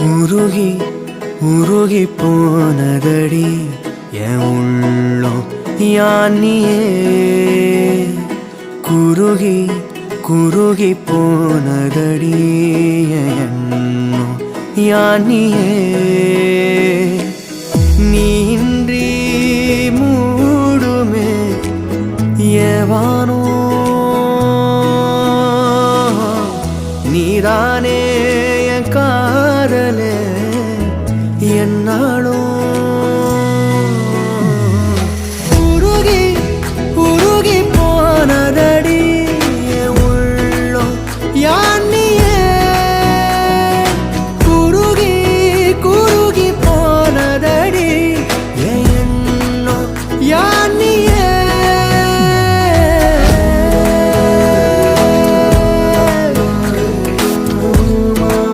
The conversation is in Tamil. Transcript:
உருகி உருகி போனதடி என் உள்ளம் யானியே குருகி குருகி போனதடி என் எண்ணம் யானியே நீன்றி மூடுமே ஏவானோ நீதானே என் காதலே என்னாலும்